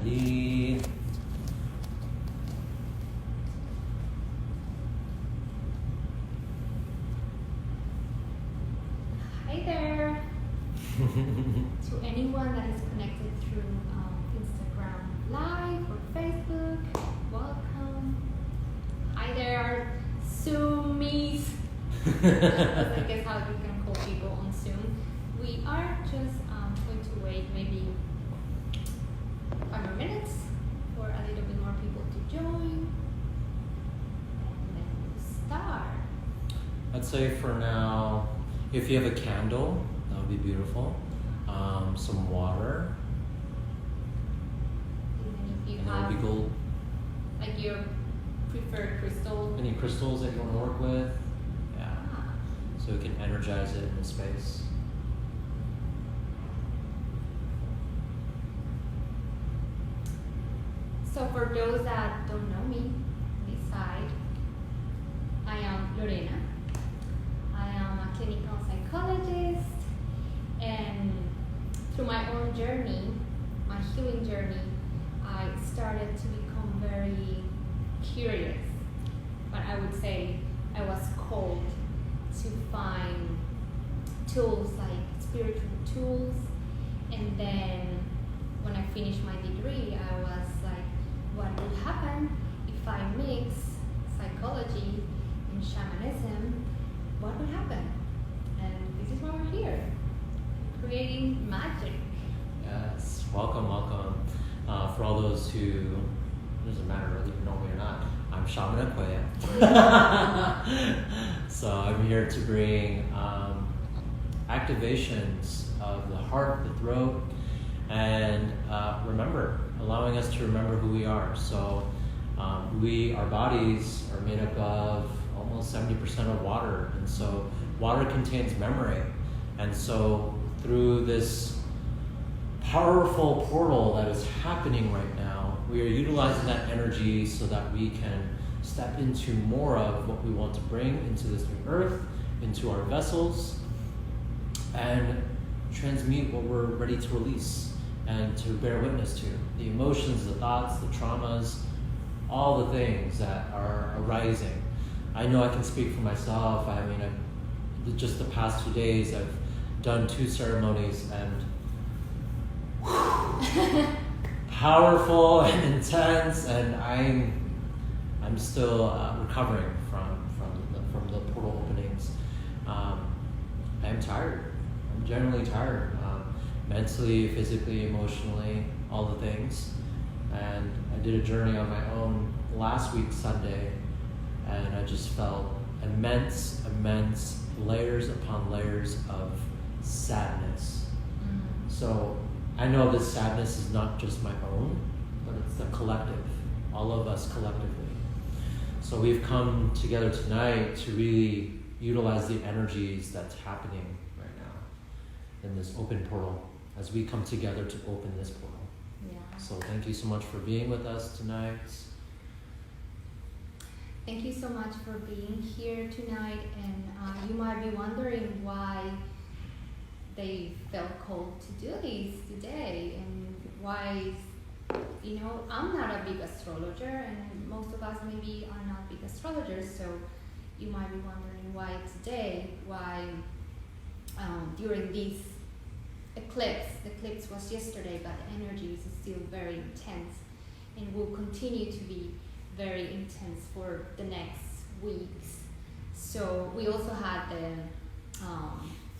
ready. Hi there. To anyone that is connected through Instagram Live or Facebook, welcome. Hi there, Zoomies. That's, I guess, how you can call people on Zoom. We are just going to wait maybe 5 more minutes for a little bit more people to join. And then we'll start. I'd say for now, if you have a candle, that would be beautiful. Some water. And then if you And that have would be gold. like your preferred crystal. Any crystals that you want to work with? Yeah. So we can energize it in the space. So for those that don't know me, this side, I am Lorena. I am a clinical psychologist, and through my own journey, my healing journey, I started to become very curious. But I would say I was called to find tools like spiritual tools, and then when I finished my degree, I was like, what would happen if I mix psychology and shamanism? What would happen? And this is why we're here, creating magic. Yes, welcome. For all those who, it doesn't matter whether you know me or not, I'm Shaman Aquia. So I'm here to bring activations of the heart, the throat, and allowing us to remember who we are. So our bodies are made up of almost 70% of water, and so water contains memory. And so through this powerful portal that is happening right now, we are utilizing that energy so that we can step into more of what we want to bring into this new earth, into our vessels, and transmute what we're ready to release and to bear witness to. The emotions, the thoughts, the traumas, all the things that are arising. I know I can speak for myself. I mean, just the past 2 days, I've done 2 ceremonies, and powerful and intense, and I'm still recovering from the portal openings. I'm tired. I'm generally tired, mentally, physically, emotionally, all the things. And I did a journey on my own last week Sunday, and I just felt immense layers upon layers of sadness. So I know this sadness is not just my own, but it's the collective, all of us collectively. So we've come together tonight to really utilize the energies that's happening right now in this open portal, as we come together to open this portal. Yeah. So thank you so much for being with us tonight. Thank you so much for being here tonight, and you might be wondering why they felt called to do this today, and why, I'm not a big astrologer, and most of us maybe are not big astrologers, so you might be wondering why today, during this eclipse. The eclipse was yesterday, but the energy is still very intense and will continue to be very intense for the next weeks. So we also had the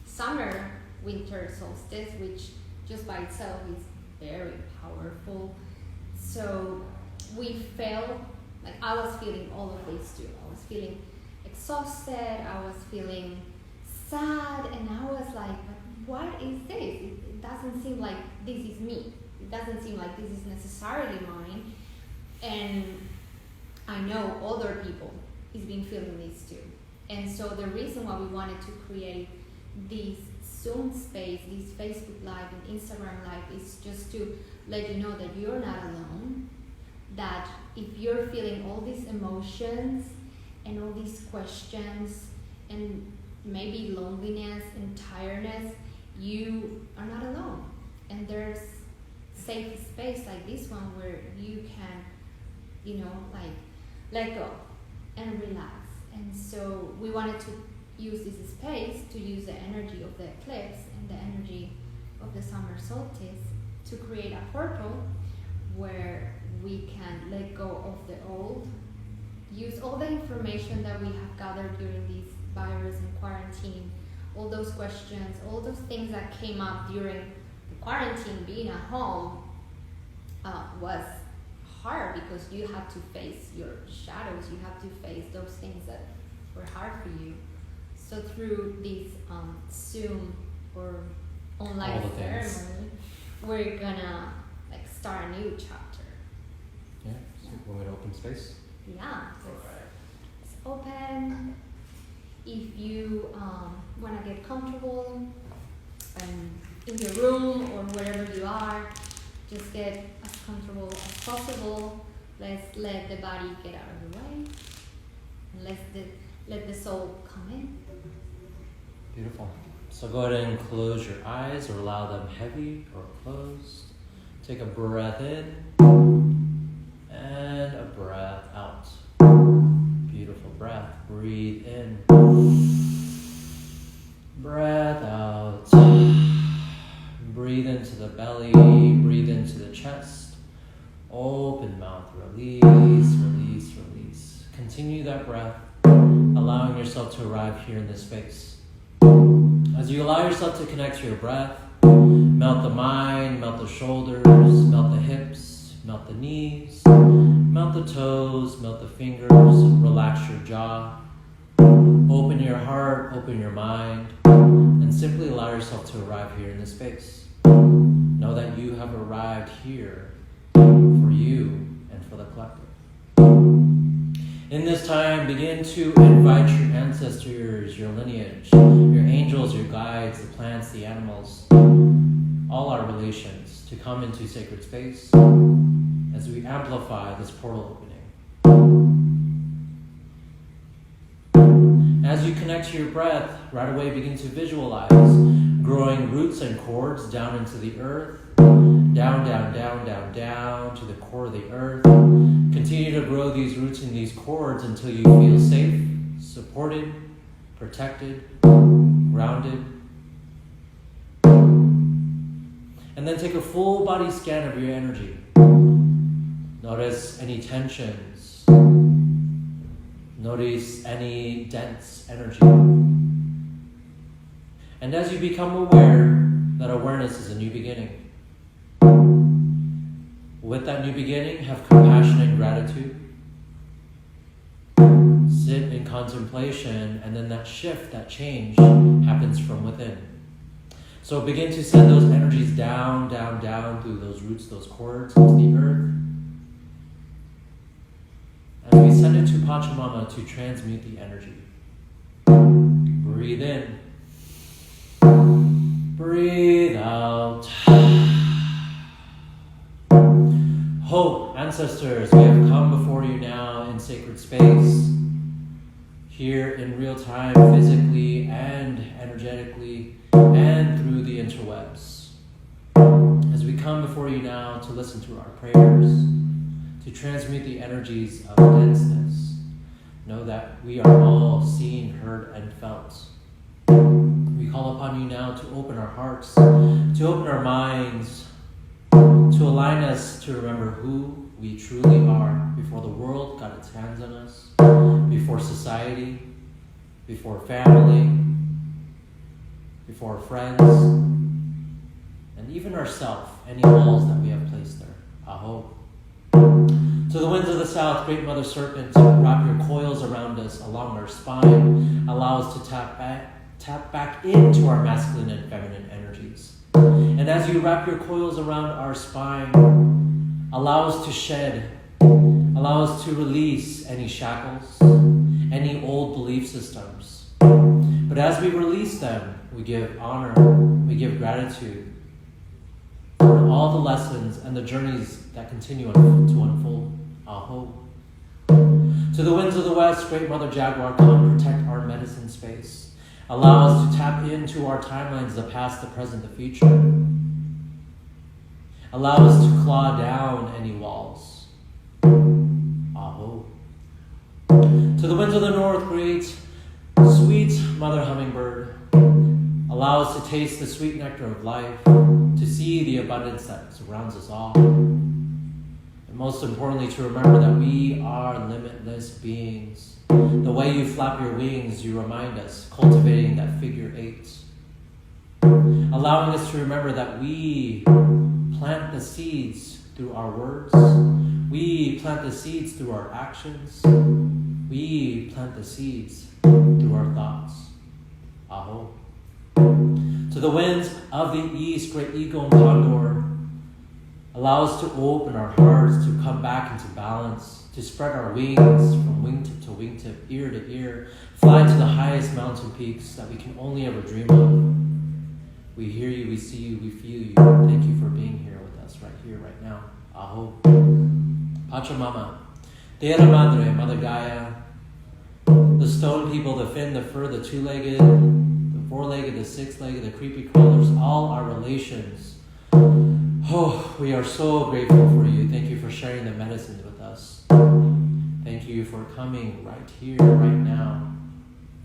summer winter solstice, which just by itself is very powerful. So we felt like I was feeling all of these too. I was feeling exhausted, I was feeling sad, and I was like, but what is this? It doesn't seem like this is me. It doesn't seem like this is necessarily mine. And I know other people has been feeling this too. And so the reason why we wanted to create this Zoom space, this Facebook Live and Instagram Live, is just to let you know that you're not alone, that if you're feeling all these emotions and all these questions and maybe loneliness and tiredness, you are not alone. And there's safe space like this one where you can, like let go and relax. And so we wanted to use this space to use the energy of the eclipse and the energy of the summer solstice to create a portal where we can let go of the old, use all the information that we have gathered during this virus and quarantine, all those questions, all those things that came up during the quarantine, being at home, was hard because you have to face your shadows, you have to face those things that were hard for you. So through this Zoom or online ceremony, we're gonna like start a new chapter. Yeah, so we're going to open space. Yeah, it's open. If you want to get comfortable in your room or wherever you are, just get as comfortable as possible. Let's let the body get out of the way, and let the soul come in. Beautiful. So go ahead and close your eyes or allow them heavy or closed. Take a breath in and a breath out. Beautiful breath. Breathe in. Breath out. Breathe into the belly. Breathe into the chest. Open mouth. Release, release, release. Continue that breath, allowing yourself to arrive here in this space. As you allow yourself to connect to your breath, melt the mind, melt the shoulders, melt the hips, melt the knees, melt the toes, melt the fingers, relax your jaw, open your heart, open your mind, and simply allow yourself to arrive here in this space. Know that you have arrived here for you and for the collective. In this time, begin to invite your ancestors, your lineage, your angels, your guides, the plants, the animals, all our relations to come into sacred space as we amplify this portal opening. As you connect to your breath, right away begin to visualize growing roots and cords down into the earth, down, down, down, down, down to the core of the earth. Continue to grow these roots and these cords until you feel safe, supported, protected, grounded. And then take a full body scan of your energy. Notice any tensions. Notice any dense energy. And as you become aware, that awareness is a new beginning. With that new beginning, have compassion and gratitude. Sit in contemplation, and then that shift, that change, happens from within. So begin to send those energies down, down, down through those roots, those cords, into the earth. And we send it to Pachamama to transmute the energy. Breathe in. Breathe out. Hope, ancestors, we have come before you now in sacred space, here in real time, physically and energetically, and through the interwebs. As we come before you now to listen to our prayers, to transmute the energies of denseness, know that we are all seen, heard, and felt. We call upon you now to open our hearts, to open our minds, to align us to remember who we truly are before the world got its hands on us, before society, before family, before friends, and even ourselves, any walls that we have placed there. Aho. To the winds of the south, Great Mother Serpent, wrap your coils around us along our spine, allow us to tap back into our masculine and feminine energies. And as you wrap your coils around our spine, allow us to shed, allow us to release any shackles, any old belief systems. But as we release them, we give honor, we give gratitude for all the lessons and the journeys that continue to unfold. Aho. To the winds of the west, Great Mother Jaguar, come protect our medicine space. Allow us to tap into our timelines, the past, the present, the future. Allow us to claw down any walls. Aho. To the winds of the north, great, sweet mother hummingbird, allow us to taste the sweet nectar of life, to see the abundance that surrounds us all. And most importantly, to remember that we are limitless beings. The way you flap your wings, you remind us, cultivating that figure 8. Allowing us to remember that we plant the seeds through our words. We plant the seeds through our actions. We plant the seeds through our thoughts. Aho. To the winds of the east, great eagle and condor, allow us to open our hearts, to come back into balance, to spread our wings from wingtip to wingtip, ear to ear, fly to the highest mountain peaks that we can only ever dream of. We hear you, we see you, we feel you. Thank you for being here with us right here, right now. Aho. Pachamama. Tierra Madre, Mother Gaia. The stone people, the fin, the fur, the two-legged, the four-legged, the six-legged, the creepy crawlers, all our relations. Oh, we are so grateful for you. Thank you for sharing the medicines with us. Thank you for coming right here, right now,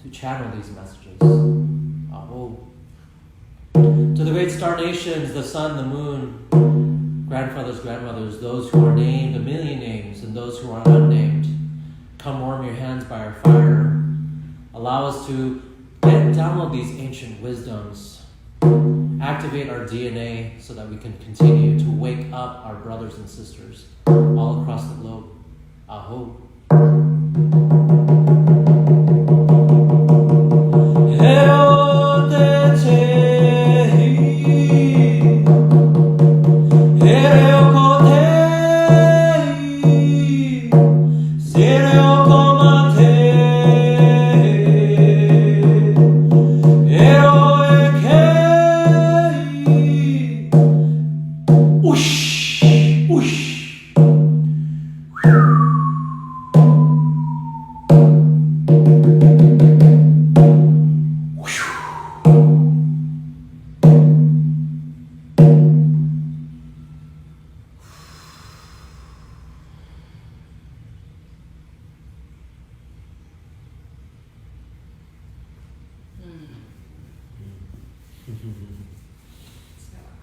to channel these messages. Aho. To the great star nations, the sun, the moon, grandfathers, grandmothers, those who are named, a million names, and those who are unnamed, come warm your hands by our fire. Allow us to download these ancient wisdoms, activate our DNA so that we can continue to wake up our brothers and sisters all across the globe. Aho.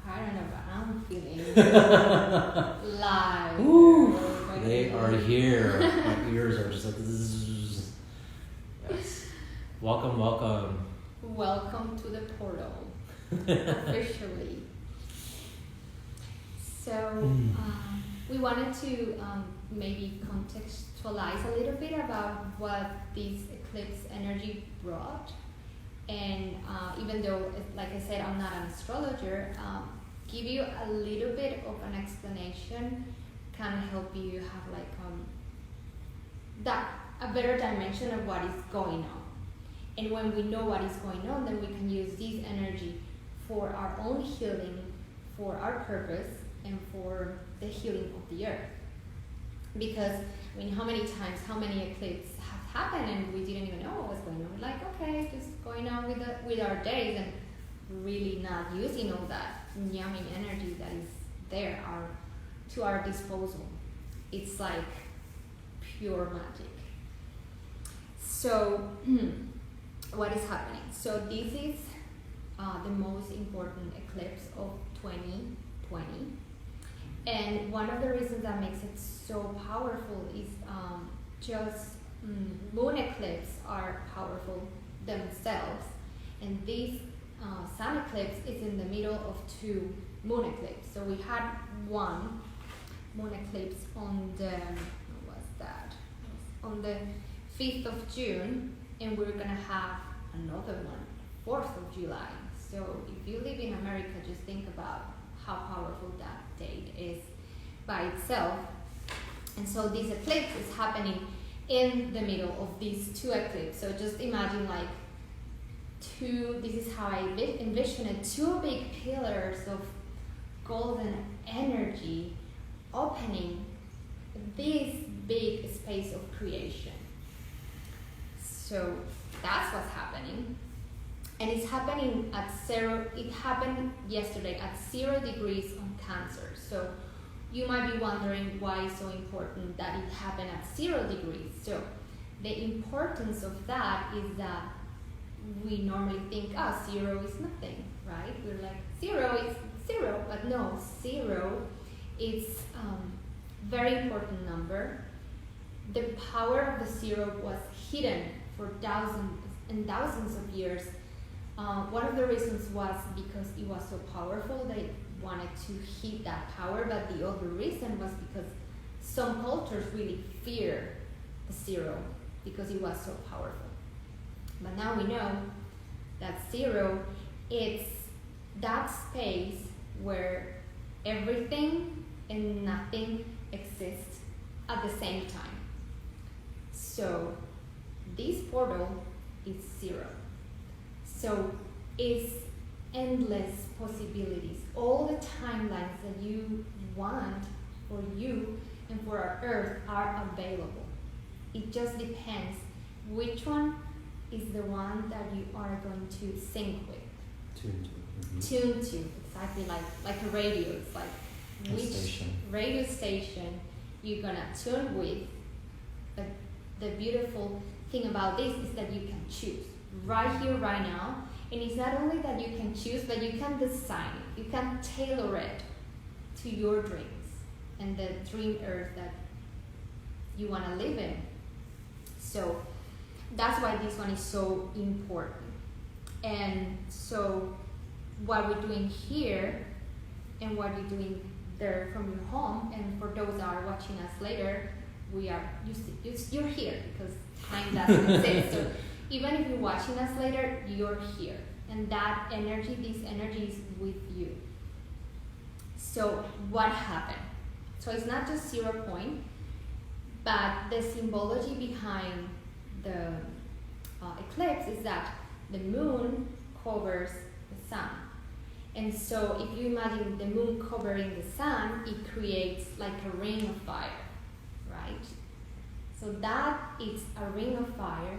I don't know, but I'm feeling live. Ooh, they are here. My ears are just like zzz. Yes. Welcome, welcome. Welcome to the portal, officially. So, we wanted to maybe contextualize a little bit about what this eclipse energy brought. And even though, like I said, I'm not an astrologer, give you a little bit of an explanation can help you have like a better dimension of what is going on. And when we know what is going on, then we can use this energy for our own healing, for our purpose, and for the healing of the earth. Because, I mean, how many times, how many eclipses have happened and we didn't even know what was going on? We're like, okay, just going on with our days and really not using all that yummy energy that is there to our disposal. It's like pure magic. So, what is happening? So this is the most important eclipse of 2020. And one of the reasons that makes it so powerful is moon eclipses are powerful themselves. And this sun eclipse is in the middle of two moon eclipses. So we had one moon eclipse on on the 5th of June, and we're gonna have another one, 4th of July. So if you live in America, just think about how powerful that date is by itself. And so this eclipse is happening in the middle of these two eclipses. So just imagine like this is how I envision it, two big pillars of golden energy opening this big space of creation. So that's what's happening. And it's happening at 0, it happened yesterday at 0 degrees on Cancer. So you might be wondering why it's so important that it happened at 0 degrees. So the importance of that is that we normally think, 0 is nothing, right? We're like, 0 is 0, but no, 0 is very important number. The power of the 0 was hidden for thousands and thousands of years. One of the reasons was because it was so powerful, they wanted to hid that power, but the other reason was because some cultures really fear the 0 because it was so powerful. But now we know that 0 is that space where everything and nothing exists at the same time. So this portal is 0. So it's endless possibilities. All the timelines that you want for you and for our Earth are available. It just depends which one is the one that you are going to sync with. Tune to. Mm-hmm. Tune to, exactly like a radio. It's like which station. Radio station you're gonna tune with. But the beautiful thing about this is that you can choose right here, right now. And it's not only that you can choose, but you can design it. You can tailor it to your dreams and the dream Earth that you want to live in. So that's why this one is so important. And so what we're doing here and what you're doing there from your home, and for those that are watching us later, you're here because time doesn't exist. So even if you're watching us later, you're here. And that energy, this energy is with you. So what happened? So it's not just 0 point, but the symbology behind the eclipse is that the moon covers the sun. And so if you imagine the moon covering the sun, it creates like a ring of fire, right? So that is a ring of fire,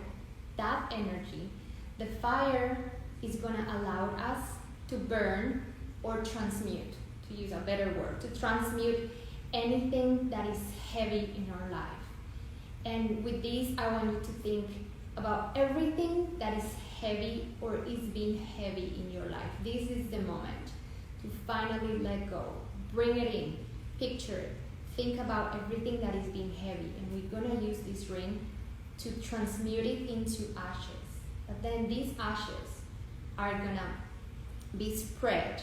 that energy. The fire is going to allow us to burn or transmute, to use a better word, to transmute anything that is heavy in our life. And with this, I want you to think about everything that is heavy or is being heavy in your life. This is the moment to finally let go. Bring it in, picture it, think about everything that is being heavy. And we're going to use this ring to transmute it into ashes. But then these ashes are going to be spread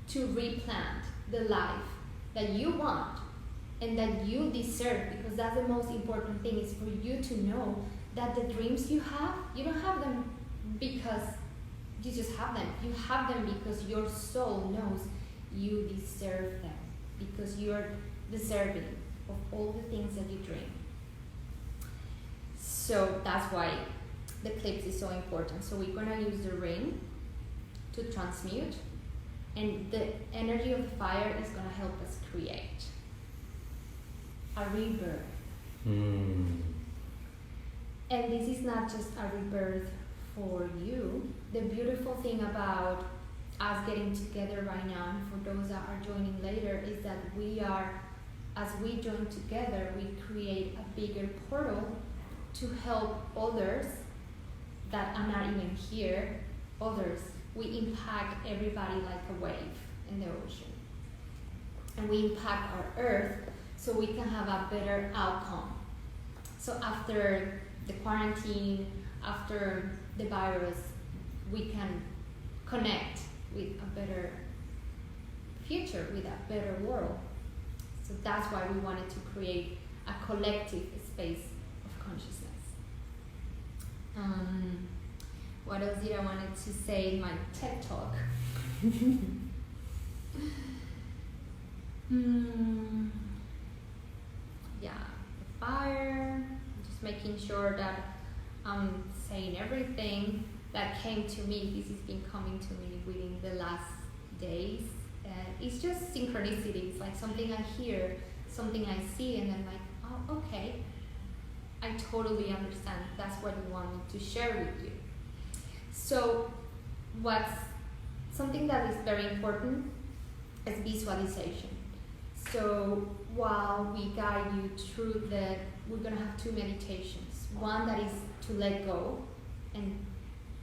to replant the life that you want and that you deserve, because that's the most important thing, is for you to know that the dreams you don't have them because you just have them. You have them because your soul knows you deserve them, because you're deserving of all the things that you dream. So that's why the eclipse is so important. So we're going to use the ring to transmute, and the energy of the fire is going to help us create a rebirth. And this is not just a rebirth for you. The beautiful thing about us getting together right now, and for those that are joining later, is that as we join together, we create a bigger portal to help others that are not even here, others. We impact everybody like a wave in the ocean. And we impact our Earth so we can have a better outcome. So after the quarantine, after the virus, we can connect with a better future, with a better world. So that's why we wanted to create a collective space of consciousness. What else did I wanted to say in my TED Talk? Yeah, the fire, just making sure that I'm saying everything that came to me. This has been coming to me within the last days. It's just synchronicity. It's like something I hear, something I see, and then like, oh, okay. I totally understand. That's what you want me to share with you. So what's something that is very important is visualization. So while we guide you through we're gonna have two meditations. One that is to let go and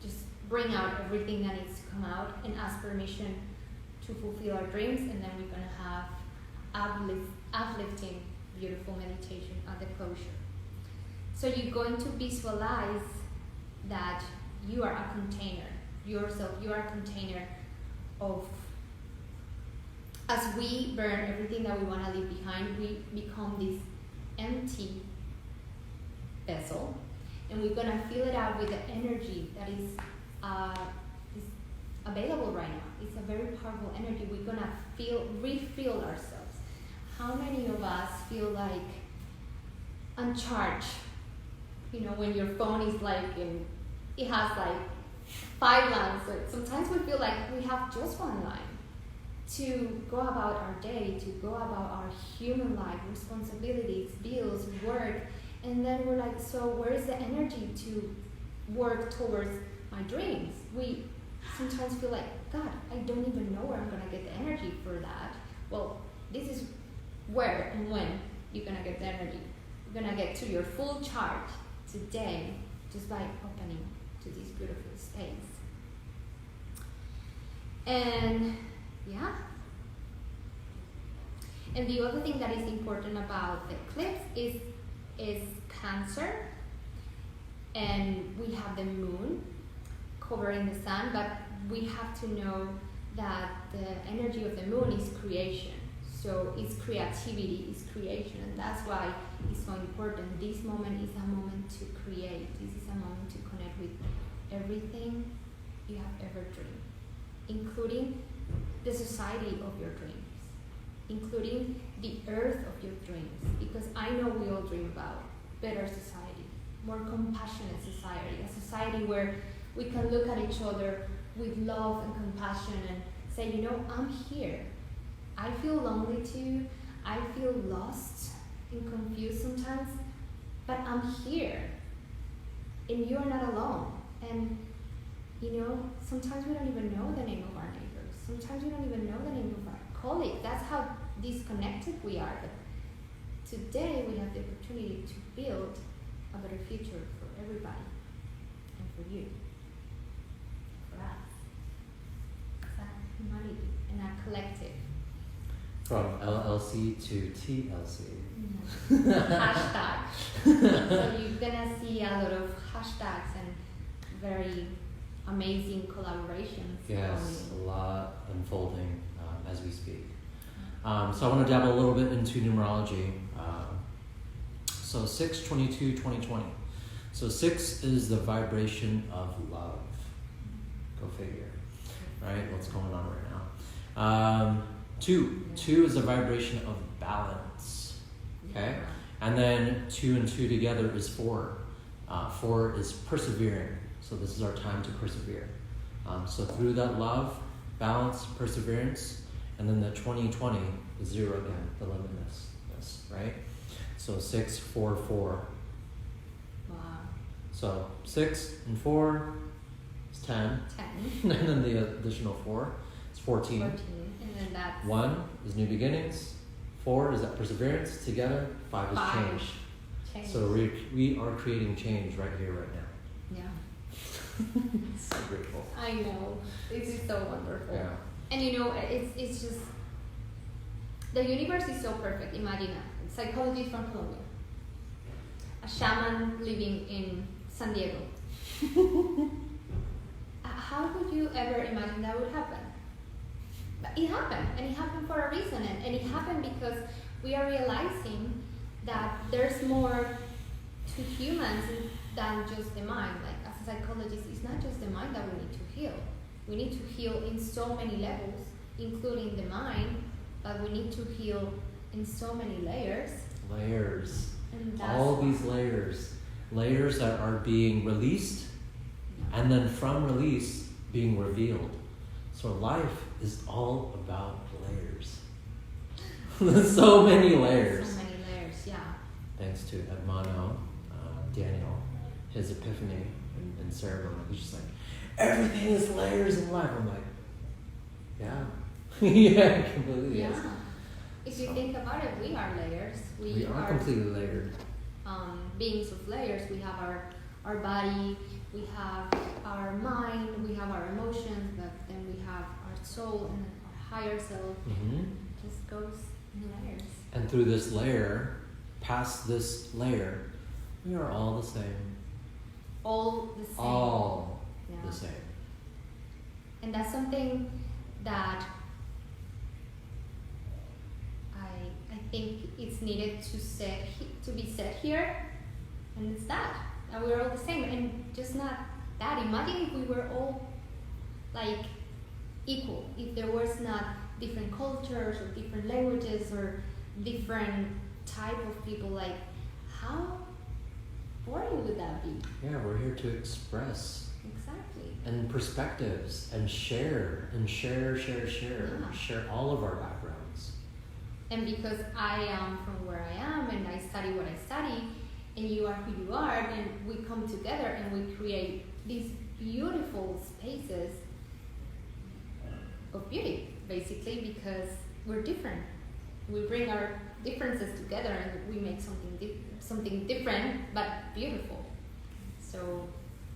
just bring out everything that needs to come out and ask permission to fulfill our dreams, and then we're gonna have uplifting, beautiful meditation at the closure. So you're going to visualize that you are a container, yourself, you are a container of, as we burn everything that we want to leave behind, we become this empty vessel, and we're going to fill it out with the energy that is available right now. It's a very powerful energy. We're going to refill ourselves. How many of us feel like uncharged? You know, when your phone is like, it has like 5 lines. So sometimes we feel like we have just one line to go about our day, to go about our human life, responsibilities, bills, work, and then we're like, so where is the energy to work towards my dreams? We sometimes feel like, God, I don't even know where I'm gonna get the energy for that. Well, this is where and when you're gonna get the energy. You're gonna get to your full charge today just by opening to this beautiful space. And yeah. And the other thing that is important about the eclipse is Cancer, and we have the moon covering the sun, but we have to know that the energy of the moon is creation. So it's creativity, it's creation, and that's why it's so important. This moment is a moment to create. This is a moment to connect with everything you have ever dreamed, including the society of your dreams, including the earth of your dreams, because I know we all dream about better society, more compassionate society, a society where we can look at each other with love and compassion and say, you know, I'm here. I feel lonely too. I feel lost and confused sometimes, but I'm here. And you're not alone. And, you know, sometimes we don't even know the name of our neighbors. Sometimes we don't even know the name of our colleagues. That's how disconnected we are. But today we have the opportunity to build a better future for everybody and for you, for us, as a humanity and a collective. From LLC to TLC. Hashtag. So you're gonna see a lot of hashtags and very amazing collaborations. Yes, a lot unfolding as we speak. So I want to dabble a little bit into numerology. So 6/22/2020. So 6 is the vibration of love. Go figure. Right? What's going on right now? 2 is the vibration of balance. Okay? And then 2 and 2 together is 4. 4 is persevering. So this is our time to persevere. So through that love, balance, perseverance, and then the 2020 is 0 again, the limitlessness, right? So 6, 4, 4. Wow. So 6 and 4 is 10. 10. And then the additional 4 is 14. 14. And then that's 1 is new beginnings. 4 is that perseverance. Together, 5 is 5. change. So we are creating change right here, right now. Yeah. So grateful. I know. This is so wonderful. Yeah. And you know, it's just, the universe is so perfect. Imagine a psychologist from Colombia, a shaman living in San Diego. How would you ever imagine that would happen? But it happened, and it happened for a reason, and it happened because we are realizing that there's more to humans than just the mind. Like, as a psychologist, it's not just the mind that we need to heal. We need to heal in so many levels, including the mind, but we need to heal in so many layers. Layers. And that's all these layers. Layers that are being released, and then from release, being revealed. So life is all about layers. So many layers. So many layers, yeah. Thanks to Edmano, Daniel, his epiphany in ceremony. He's just like, everything is layers in life. I'm like, yeah. Yeah, it completely is. If you think about it, we are layers. We are completely layered. Beings of layers. We have our body, we have our mind, we have our emotions, but then we have our soul and our higher self. Mm-hmm. It just goes in layers. And through this layer, past this layer, we are all the same. All the same. All the same. And that's something that I think it's needed to be said here, and it's that we're all the same, and just not that. Imagine if we were all like equal, if there was not different cultures or different languages or different type of people. Like, how boring would that be? Yeah, we're here to express. Exactly. And perspectives, and share all of our backgrounds. And because I am from where I am and I study what I study, and you are who you are, then we come together and we create these beautiful spaces of beauty, basically, because we're different. We bring our differences together and we make something different but beautiful. So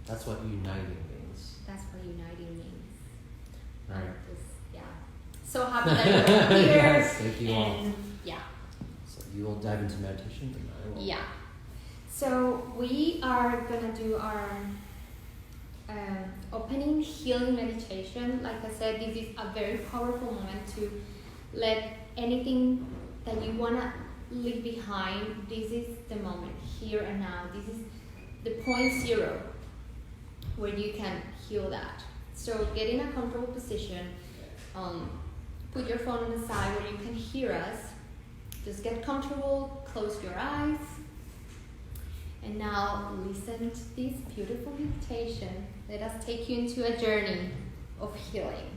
that's what uniting means. That's what uniting means. All right. So happy that you're all here. Yes, thank you all. Yeah. So you will dive into meditation, and I will. Yeah. So we are gonna do our opening healing meditation. Like I said, this is a very powerful moment to let anything that you wanna leave behind. This is the moment, here and now. This is the point zero where you can heal that. So get in a comfortable position. Put your phone on the side where you can hear us. Just get comfortable, close your eyes. And now listen to this beautiful meditation. Let us take you into a journey of healing.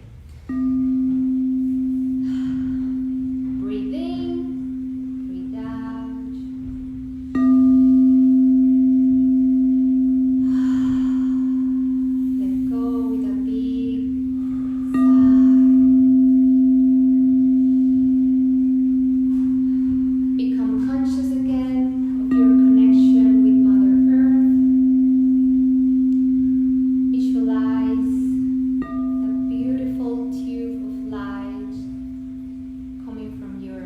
Breathe in, breathe out. Let go with a big sigh. Become conscious again of your connection with Mother Earth. Visualize a beautiful tube of light coming from your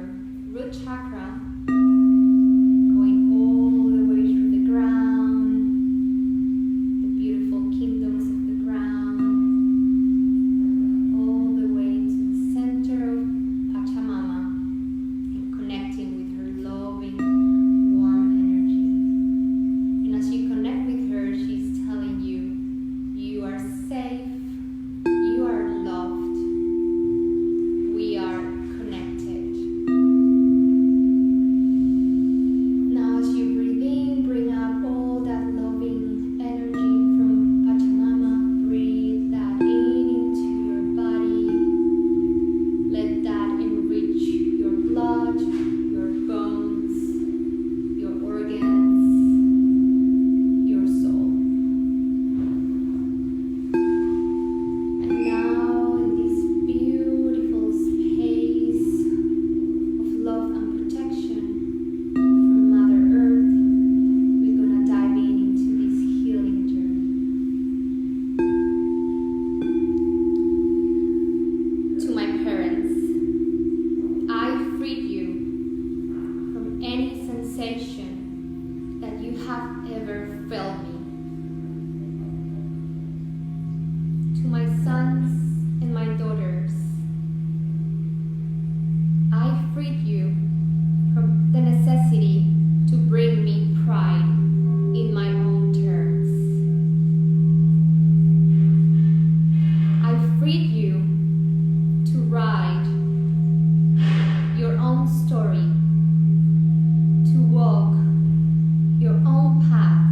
root chakra, going all the way through the ground, the beautiful kingdoms of the ground, all the way to the center of Pachamama, and connecting with her loving, warm energy. And as you connect with her, she's telling you, you are safe, you are loved, we are connected. Now as you breathe in, bring up all that loving energy from Pachamama. Breathe that in into your body. Let that enrich your blood, your bones, your organs, your soul. And now in this beautiful space of love and protection from Mother Earth, we're gonna dive into this healing journey. To my parents, I freed you from any sensation that you have ever felt me. To my sons and my daughters, I freed you from the necessity to bring me pride in my own terms. I freed you to write your own story, to walk your own path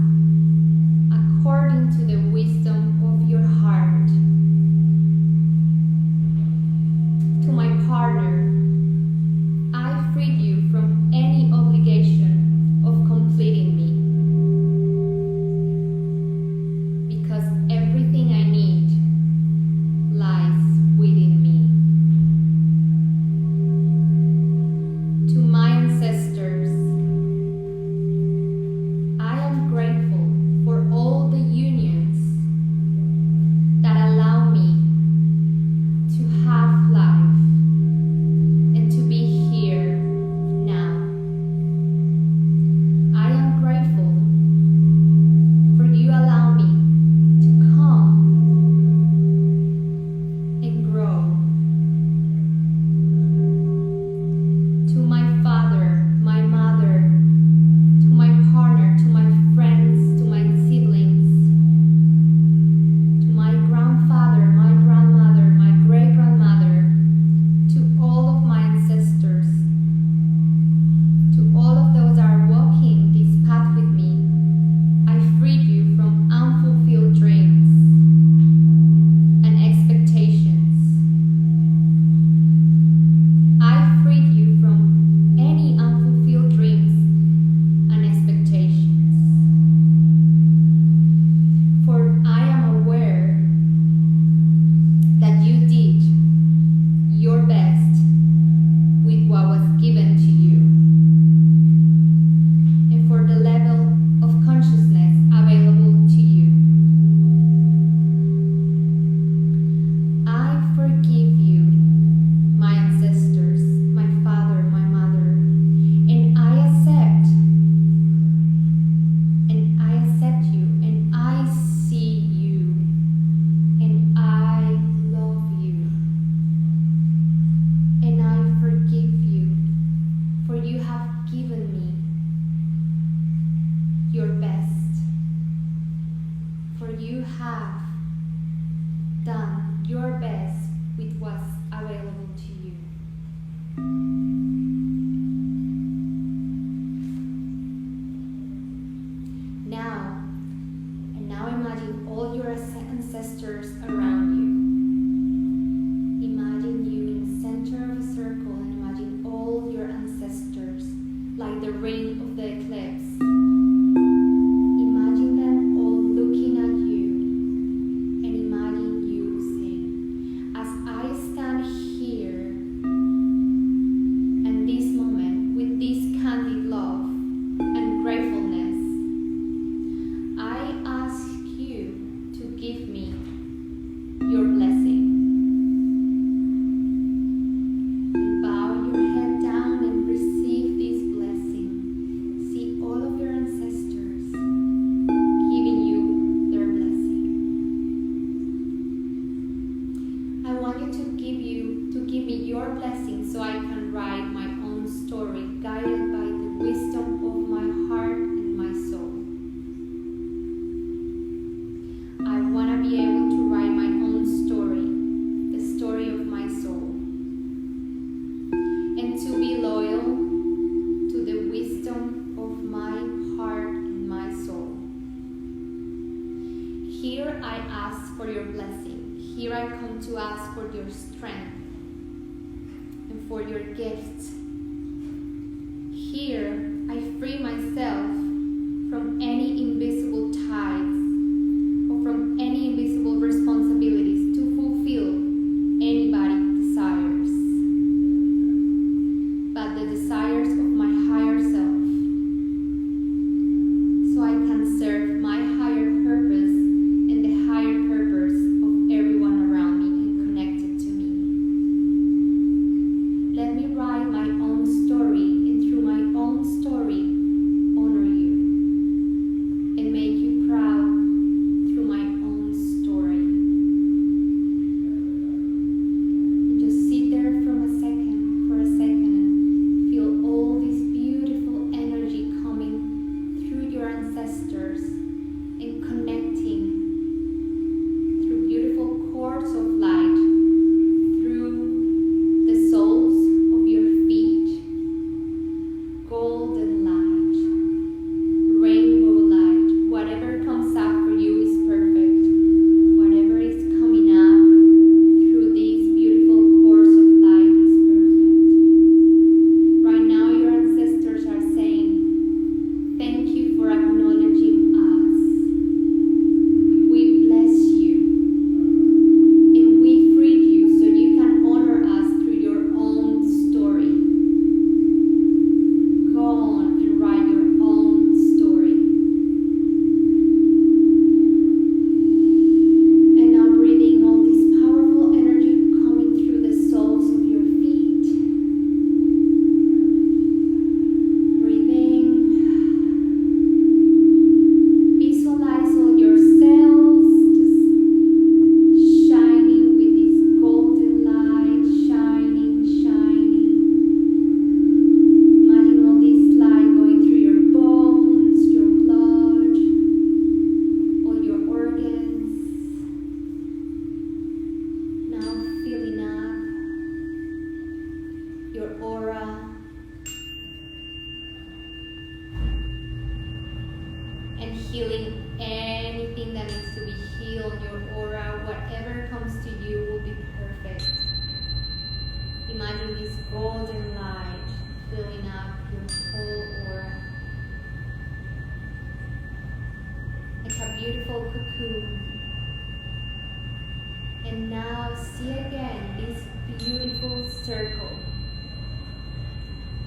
ancestors around you. Imagine you in the center of a circle and imagine all your ancestors, like the ring of the eclipse. Imagine them all looking at you and imagine you saying, as I stand here and this moment with this candid love and gratefulness, I ask you to give me your blessing. Bow your head down and receive this blessing. See all of your ancestors giving you their blessing. I want you to give me your blessing so I can write my own story, guided by the wisdom of my heart and my soul. I want to be able to write my own story, the story of my soul, and to be loyal to the wisdom of my heart and my soul. Here I ask for your blessing. Here I come to ask for your strength and for your gifts. Here I free myself from any invisible ties or from any invisible responsibilities to fulfill anybody's desires, but the desires of my higher self, so I can serve my higher purpose and the higher purpose of everyone around me and connected to me. Let me write my own story, and through my own story, honor you and make you proud through my own story. And just sit there for a second, and feel all this beautiful energy coming through your ancestors and connecting through beautiful cords of light through the soles of your feet, golden light, rainbow light. Whatever comes up for you is perfect. Whatever is coming up through these beautiful cords of light is perfect. Right now your ancestors are saying, thank you for acknowledging us. We bless you. And we freed you so you can honor us through your own story. Go on and write your own story. And now breathing all this powerful energy coming through the soles of your feet. Breathing. Visualize all your cells just shining with this golden light, shining. Imagine all this light going through your bones, your blood, all your organs. Now filling up your aura. And healing anything that needs to be healed, your aura, whatever comes to you will be perfect. Imagine this golden light filling up your whole aura. Like a beautiful cocoon. And now see again this beautiful circle.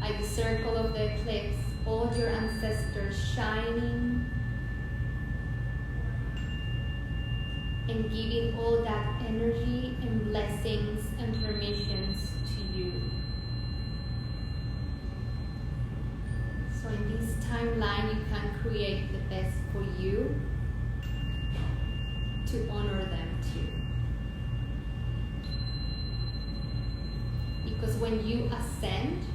Like the circle of the eclipse, all your ancestors shining and giving all that energy and blessings and permissions to you. So in this timeline, you can create the best for you to honor them too. Because when you ascend,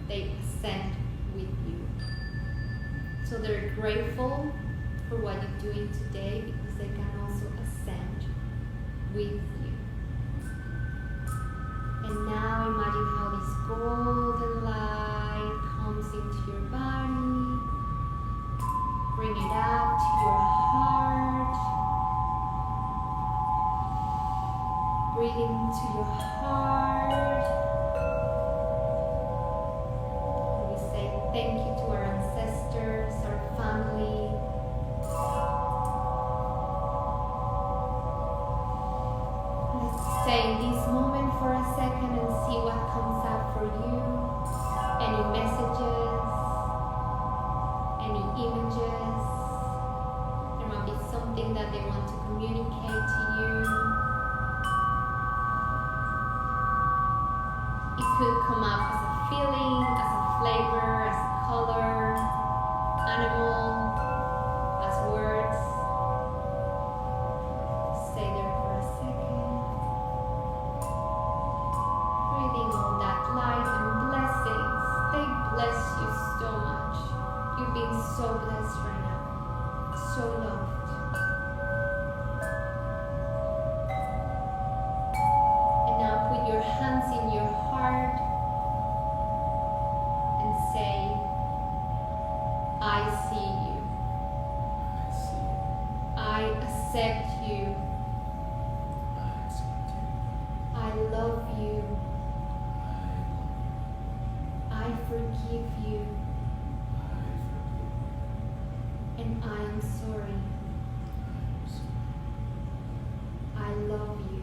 they ascend with you. So they're grateful for what you're doing today because they can also ascend with you. And now imagine how this golden light comes into your body. Bring it up to your heart. breathing to your heart. We say thank you to our ancestors, our family. Let's stay in this moment for a second and see what comes up for you. Any messages, any images. There might be something that they want to communicate to you. It could come up as a feeling, as a flavor, as a color, animal, as words. Stay there for a second. Breathing all that light and blessings. They bless you so much. You've been so blessed right now. So loved. And now put your hands in your heart and say, I see you. I see you. I accept you. I accept you. I love you. I love you. I forgive you. I forgive you. And I am sorry. I am sorry. I love you.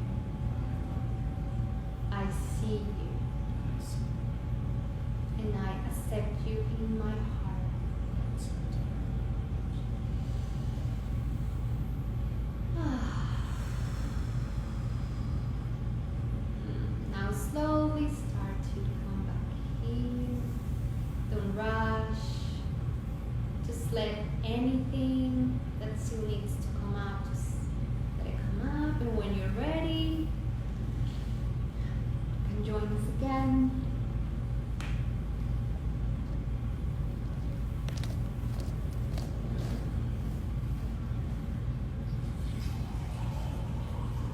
I see you. I see you. And I accept you in my heart. I accept you. Now slowly start to come back here. Don't rush. Just let anything that still needs to come out, just let it come up. And when you're ready, you can join us again.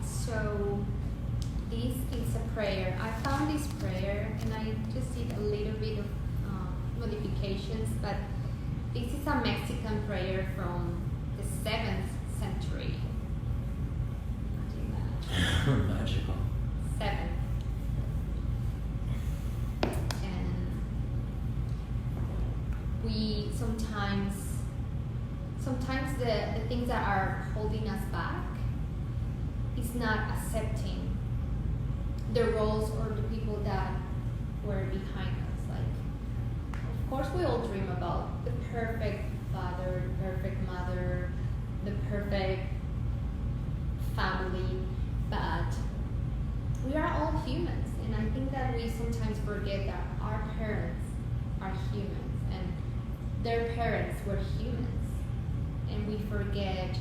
So this is a prayer. I found this prayer and I just did a little bit of modifications, but this is a Mexican prayer from the 7th century. Imagine that. Magical. 7. And we sometimes the things that are holding us back is not accepting the roles or the people that were behind us. Like, of course we all dream about the perfect father, the perfect mother, the perfect family, but we are all humans, and I think that we sometimes forget that our parents are humans and their parents were humans, and we forget,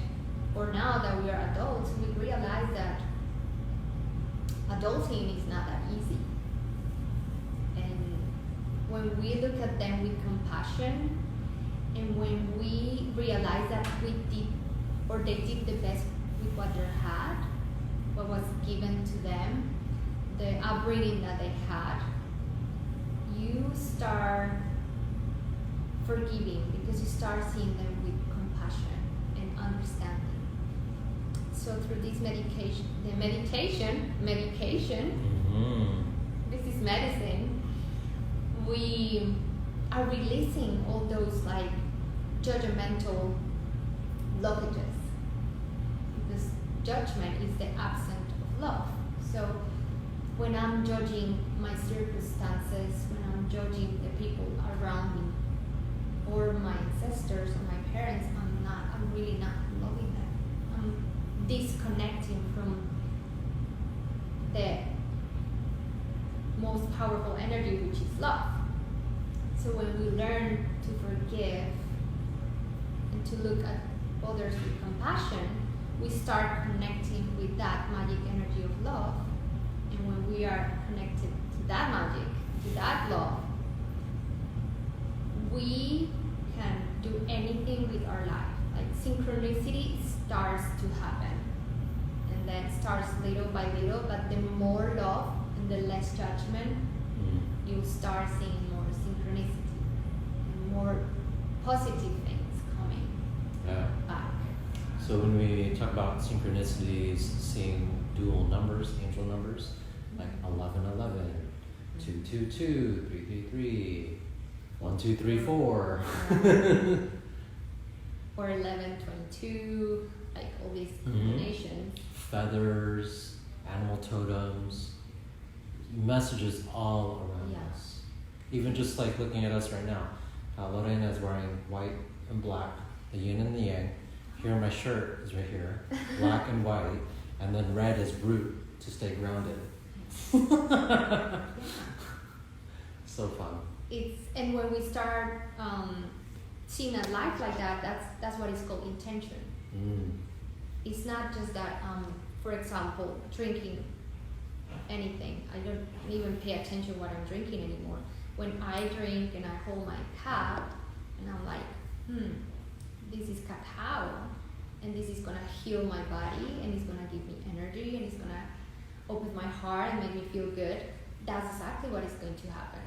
or now that we are adults, we realize that adulting is not that easy. And when we look at them with compassion, and when we realize that we did, or they did the best with what they had, what was given to them, the upbringing that they had, you start forgiving because you start seeing them with compassion and understanding. So through this medication, this is medicine, we are releasing all those like judgmental blockages, because judgment is the absence of love. So when I'm judging my circumstances, when I'm judging the people around me, or my ancestors or my parents, I'm really not loving them. I'm disconnecting from the most powerful energy, which is love. So when we learn to forgive and to look at others with compassion, we start connecting with that magic energy of love. And when we are connected to that magic, to that love, we can do anything with our life. Like synchronicity starts to happen. And then starts little by little, but the more love and the less judgment, you'll start seeing more synchronicity and more positive things coming back. So when we talk about synchronicities, seeing dual numbers, angel numbers, like 1111, 222, 333, 1234. Or 1122, like all these combinations. Feathers, animal totems, messages all around us. Even just like looking at us right now. Lorena is wearing white and black, the yin and the yang. Here my shirt is right here, black and white, and then red is root to stay grounded. So fun. And when we start seeing a life like that, that's what is called intention. It's not just that, for example, drinking anything. I don't even pay attention what I'm drinking anymore. When I drink and I hold my cup and I'm like, this is cacao, and this is gonna heal my body, and it's gonna give me energy, and it's gonna open my heart and make me feel good. That's exactly what is going to happen.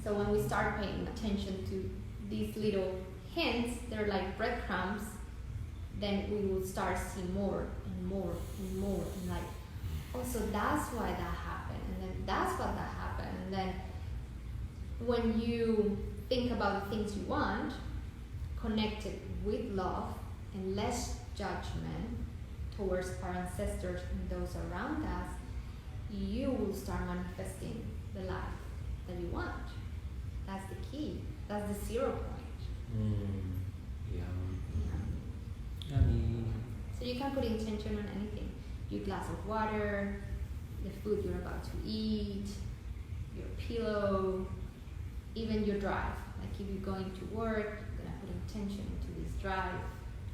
So when we start paying attention to these little hints, they're like breadcrumbs, then we will start seeing more and more and more, and like, oh, so that's why that happened, and then that's what that happened, and then when you think about the things you want, connected with love and less judgment towards our ancestors and those around us, you will start manifesting the life that you want. That's the key. That's the 0 point. Yummy. So you can put intention on anything. Your glass of water, the food you're about to eat, your pillow, even your drive. Like if you're going to work, you're gonna put intention into this drive.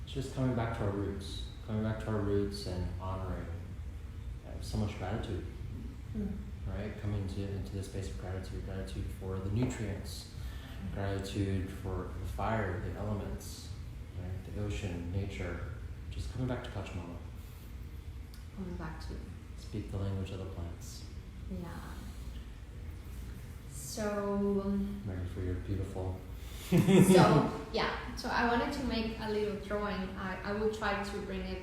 Just coming back to our roots. Coming back to our roots and honoring. I have so much gratitude. Right? Coming into the space of gratitude. Gratitude for the nutrients. Gratitude for the fire, the elements, right? The ocean, nature. Just coming back to Pachamama. Coming back to. Speak the language of the plants. Yeah. So. Ready for your beautiful. So I wanted to make a little drawing. I will try to bring it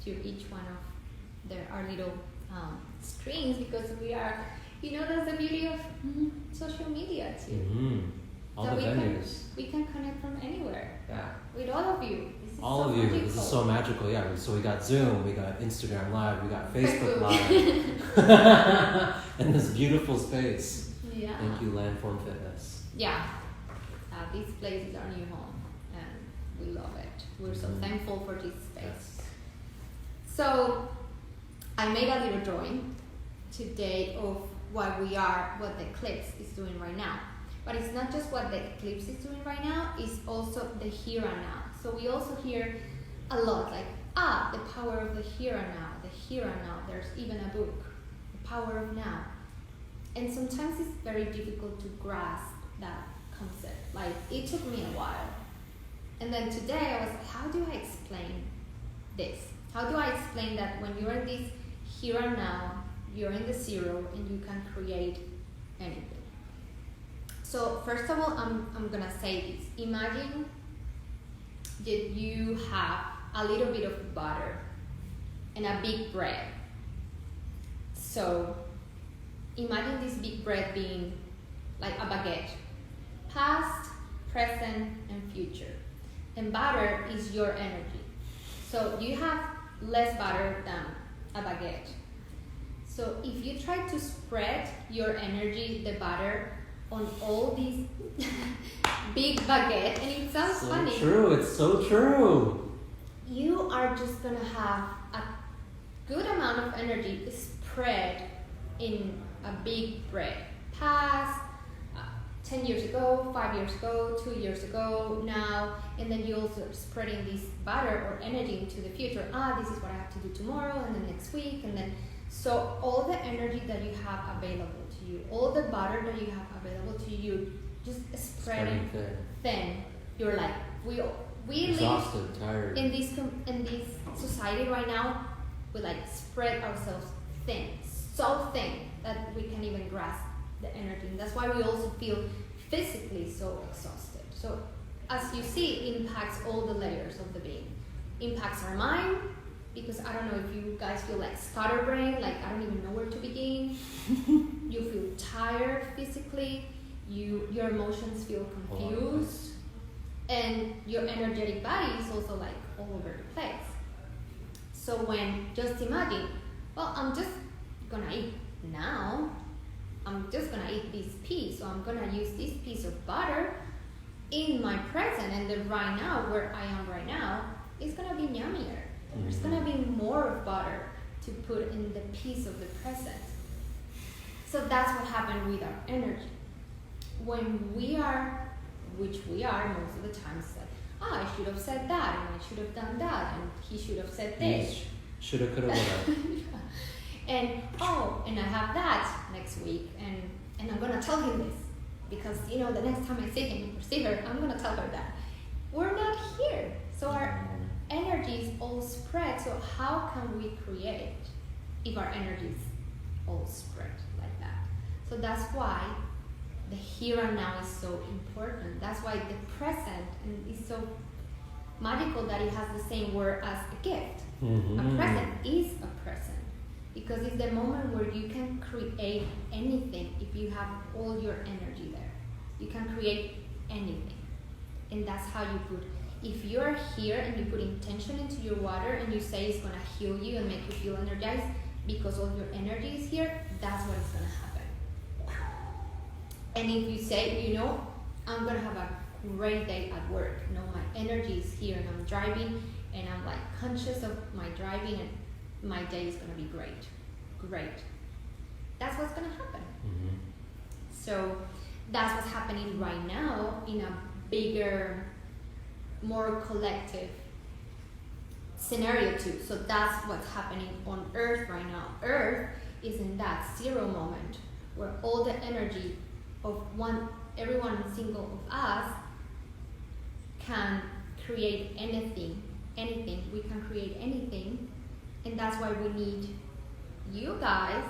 to each one of our little screens, because we are, that's the beauty of social media too. All the venues. We can connect from anywhere. Yeah. With all of you. This is all so of you. magical. This is so magical. Yeah. So we got Zoom, we got Instagram Live, we got Facebook Live, and this beautiful space. Yeah. Thank you, Landform Fitness. Yeah. This place is our new home, and we love it. We're so thankful for this space. Yes. So I made a little drawing today of what the eclipse is doing right now. But it's not just what the eclipse is doing right now, it's also the here and now. So we also hear a lot like, the power of the here and now, the here and now. There's even a book, The Power of Now. And sometimes it's very difficult to grasp that concept. Like, it took me a while. And then today I was like, how do I explain this? How do I explain that when you're in this here and now, you're in the 0 and you can create anything? So first of all, I'm gonna say this. Imagine that you have a little bit of butter and a big bread. So imagine this big bread being like a baguette. Past, present, and future. And butter is your energy. So you have less butter than a baguette. So if you try to spread your energy, the butter, on all these big baguette, and it sounds so funny. True, it's so true. You are just gonna have a good amount of energy spread in a big bread. Past, 10 years ago, 5 years ago, 2 years ago, now, and then you also spreading this butter or energy into the future. This is what I have to do tomorrow, and then next week, and then so all the energy that you have available to you, all the butter that you have available to you, just spreading thin. You're like, we exhausted, live tired. in this society right now. We like spread ourselves thin, so thin that we can't even grasp the energy. And that's why we also feel physically so exhausted. So as you see, it impacts all the layers of the being. impacts our mind, because I don't know if you guys feel like scatterbrain, like I don't even know where to begin. You feel tired physically, your emotions feel confused, and your energetic body is also like all over the place. So when, just imagine, well, I'm just gonna eat now, I'm just gonna eat this piece, so I'm gonna use this piece of butter in my present, and then right now, where I am right now, it's gonna be yummier. There's gonna be more of butter to put in the piece of the present. So that's what happened with our energy. When we are, which we are most of the time, said, I should have said that, and I should have done that, and he should have said this. Shoulda, coulda, woulda. And and I have that next week, and I'm gonna tell him this, because the next time I see him or see her, I'm gonna tell her that. We're not here. So our energy is all spread. So how can we create if our energy is all spread like that? So that's why the here and now is so important. That's why the present is so magical, that it has the same word as a gift. A present is a present, because it's the moment where you can create anything. If you have all your energy there, you can create anything. And that's how you put, if you're here and you put intention into your water and you say it's going to heal you and make you feel energized because all your energy is here, that's what is going to happen. And if you say, I'm going to have a great day at work, my energy is here, and I'm driving and I'm like conscious of my driving, and my day is going to be great. That's what's going to happen. So that's what's happening right now in a bigger, more collective scenario too. So that's what's happening on Earth right now. Earth is in that zero moment where all the energy of everyone single of us can create anything. We can create anything. And that's why we need you guys.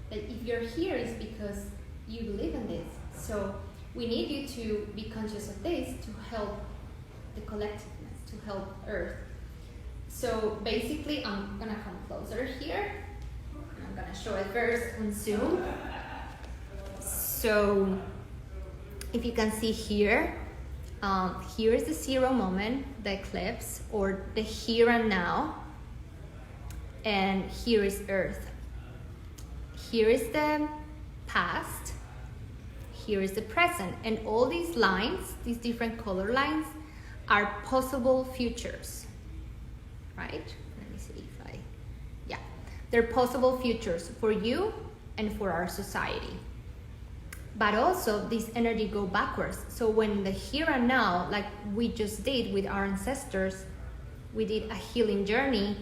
That if you're here, is because you believe in this. So we need you to be conscious of this, to help the collectiveness, to help Earth. So basically, I'm gonna come closer here. I'm gonna show it first on Zoom. So if you can see here, here is the zero moment, the eclipse, or the here and now. And here is Earth. Here is the past. Here is the present. And all these lines, these different color lines, are possible futures, right? Let me see if they're possible futures for you and for our society. But also, this energy go backwards. So when the here and now, like we just did with our ancestors, we did a healing journey,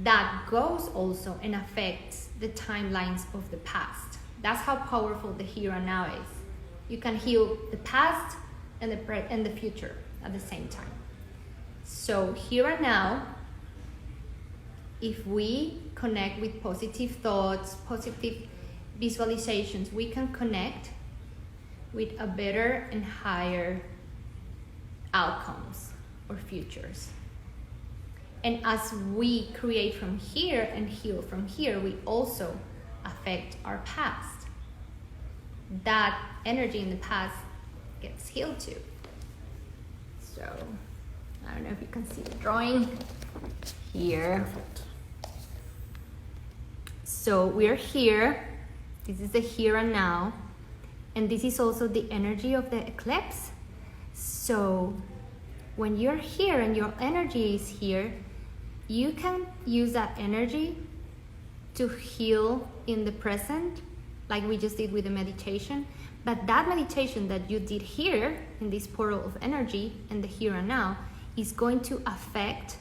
that goes also and affects the timelines of the past. That's how powerful the here and now is. You can heal the past and the future at the same time. So here and now, if we connect with positive thoughts, positive visualizations, we can connect with a better and higher outcomes or futures. And as we create from here and heal from here, we also affect our past. That energy in the past gets healed too. So, I don't know if you can see the drawing here. Perfect. So we're here. This is the here and now. And this is also the energy of the eclipse. So when you're here and your energy is here, you can use that energy to heal in the present, like we just did with the meditation. But that meditation that you did here in this portal of energy and the here and now is going to affect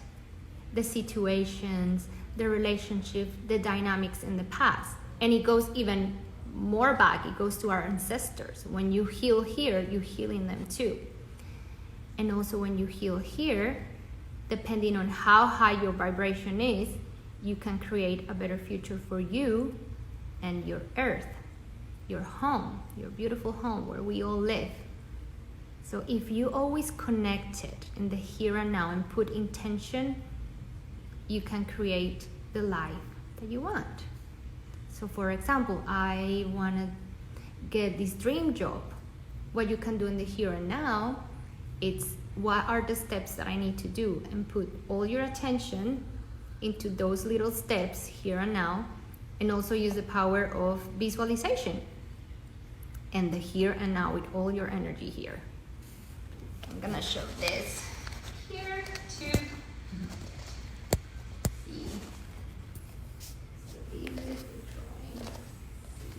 the situations, the relationship, the dynamics in the past. And it goes even more back. It goes to our ancestors. When you heal here, you're healing them too. And also when you heal here, depending on how high your vibration is, you can create a better future for you and your earth, your home, your beautiful home where we all live. So if you always connect it in the here and now and put intention, you can create the life that you want. So for example, I want to get this dream job. What you can do in the here and now, it's what are the steps that I need to do, and put all your attention into those little steps here and now, and also use the power of visualization and the here and now with all your energy here. I'm gonna show this here too. See. So these is the drawing.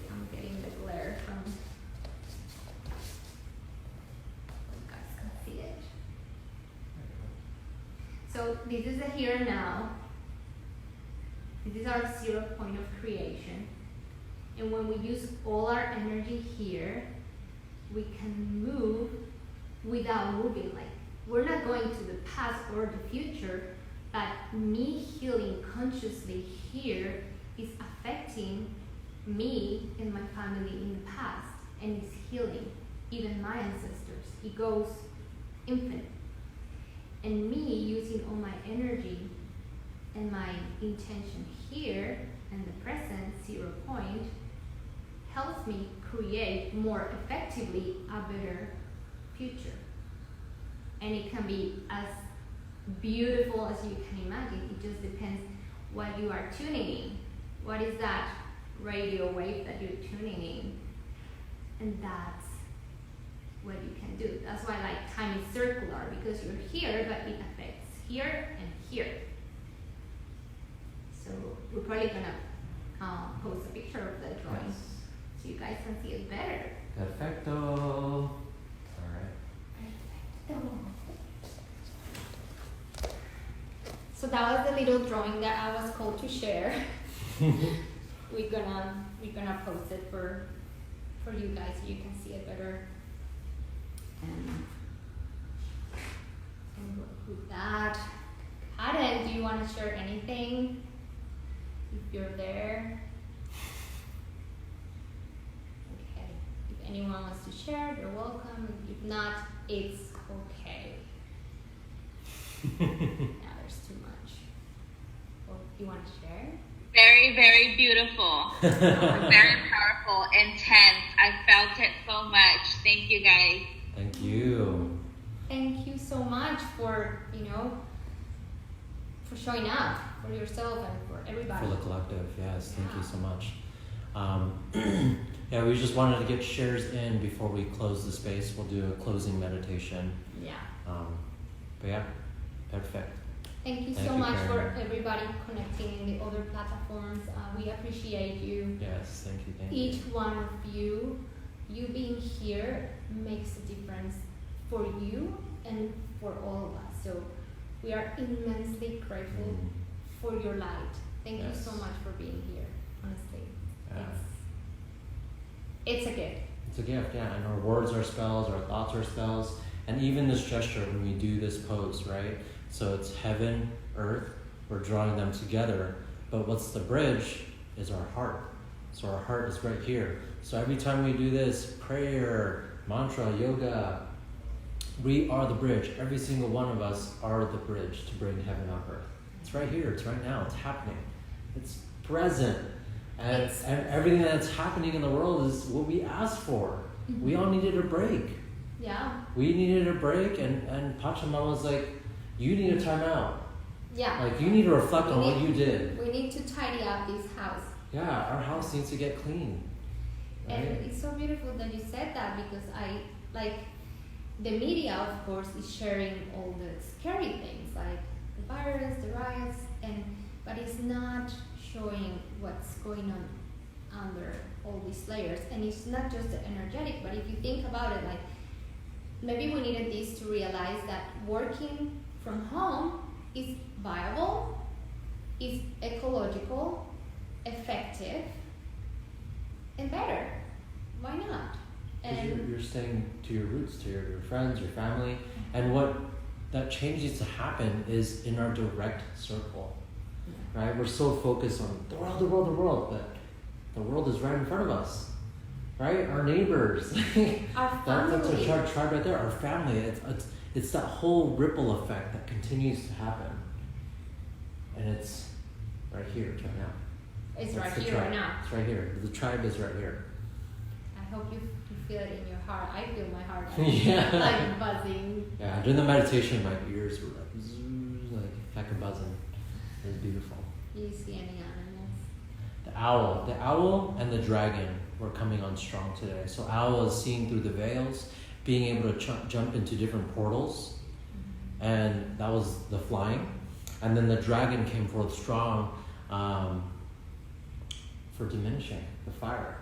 I'm getting the glare from. You guys can see it. So this is the here and now. This is our 0 point of creation. And when we use all our energy here, we can move without moving. Like, we're not going to the past or the future, but me healing consciously here is affecting me and my family in the past, and it's healing even my ancestors. It goes infinite. And me using all my energy and my intention here and the present 0 point helps me create more effectively a better future. And it can be as beautiful as you can imagine. It just depends what you are tuning in. What is that radio wave that you're tuning in? And that's what you can do. That's why like time is circular, because you're here, but it affects here and here. So we're probably gonna post a picture of the drawing, yes, so you guys can see it better. Perfecto. All right. Perfecto. So that was the little drawing that I was called to share. we're gonna post it for you guys so you can see it better. And with that, Karen, do you want to share anything? If you're there. Okay. If anyone wants to share, they're welcome. If not, it's okay. Now there's too much. Well, you want to share? Very, very beautiful. Very powerful, intense. I felt it so much. Thank you, guys. Thank you. Thank you so much for, for showing up for yourself and for everybody. For the collective, yes. Thank you so much. Yeah, we just wanted to get shares in before we close the space. We'll do a closing meditation. Yeah. But yeah, perfect. Thank you Thank so you, much Karen. for everybody connecting in the other platforms. We appreciate you. Yes, thank you, thank you. Each one of you being here makes a difference for you and for all of us. So we are immensely grateful for your light. Thank you so much for being here, honestly. Yeah. It's a gift. It's a gift, yeah. And our words are spells, our thoughts are spells. And even this gesture, when we do this pose, right? So it's heaven, earth, we're drawing them together. But what's the bridge is our heart. So our heart is right here. So every time we do this, prayer, mantra, yoga, we are the bridge. Every single one of us are the bridge to bring heaven on earth. It's right here, it's right now, it's happening. It's present. And everything that's happening in the world is what we asked for. Mm-hmm. We all needed a break. Yeah. We needed a break, and Pachamama was like, you need a time out. Yeah. Like, you need to reflect on what you did. We need to tidy up this house. Yeah, our house needs to get clean. Right? And it's so beautiful that you said that, because the media, of course, is sharing all the scary things, like the virus, the riots, but it's not showing what's going on under all these layers. And it's not just the energetic, but if you think about it, like, maybe we needed this to realize that working from home is viable, is ecological, effective, and better. Why not? And you're staying to your roots, to your friends, your family, and what that change needs to happen is in our direct circle, right? We're so focused on the world, but the world is right in front of us. right? Our neighbors. Our That's family. our tribe right there. Our family. It's that whole ripple effect that continues to happen, and it's right here, right now. It's That's right the here, tribe. right now. It's right here. The tribe is right here. I hope you feel it in your heart. I feel my heart Yeah. like buzzing. Yeah, during the meditation, my ears were like, zzz, like a buzzing. It was beautiful. Do you see any animals? The owl and the dragon were coming on strong today. So owl is seeing through the veils, being able to jump into different portals, and that was the flying. And then the dragon came forth strong for diminishing the fire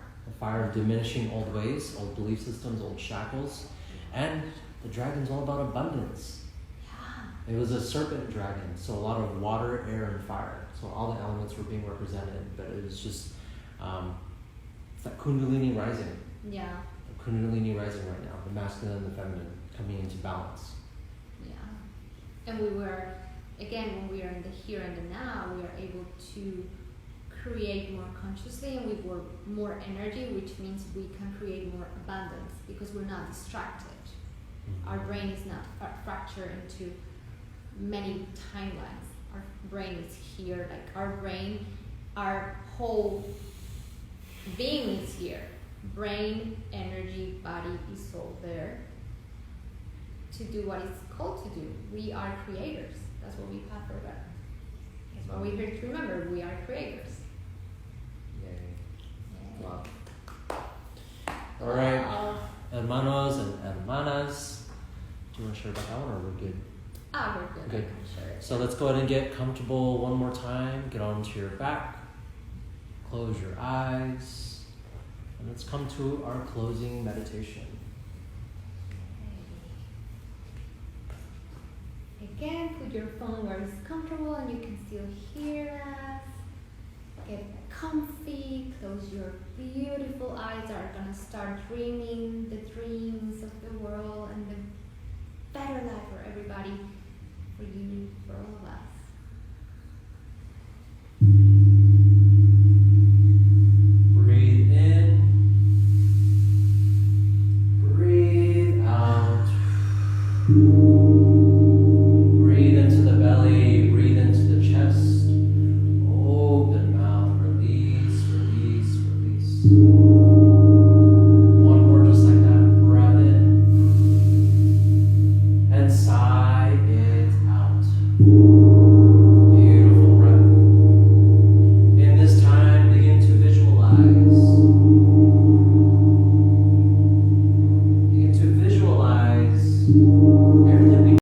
of diminishing old ways, old belief systems, old shackles, and the dragon's all about abundance. Yeah. It was a serpent dragon, so a lot of water, air, and fire. So all the elements were being represented, but it was just it's that Kundalini rising. Yeah. The Kundalini rising right now, the masculine and the feminine coming into balance. Yeah. And we were, again, when we are in the here and the now, we are able to create more consciously, and we were more energy, which means we can create more abundance because we're not distracted. Our brain is not fractured into many timelines. Our brain is here, like our whole being is here. Brain, energy, body is all there to do what it's called to do. We are creators. That's what we have forgotten. That's what we have to remember. We are creators. Yay. Yeah. Wow. All right, hermanos and hermanas. Do you want to share about that one, or we're good? We're good. Good. I'm sure. So let's go ahead and get comfortable one more time. Get onto your back. Close your eyes. And let's come to our closing meditation. Again, put your phone where it's comfortable and you can still hear us. Get comfy, close your beautiful eyes. Are gonna start dreaming the dreams of the world and the better life for everybody, for you, for all of us. Breathe in. Breathe out.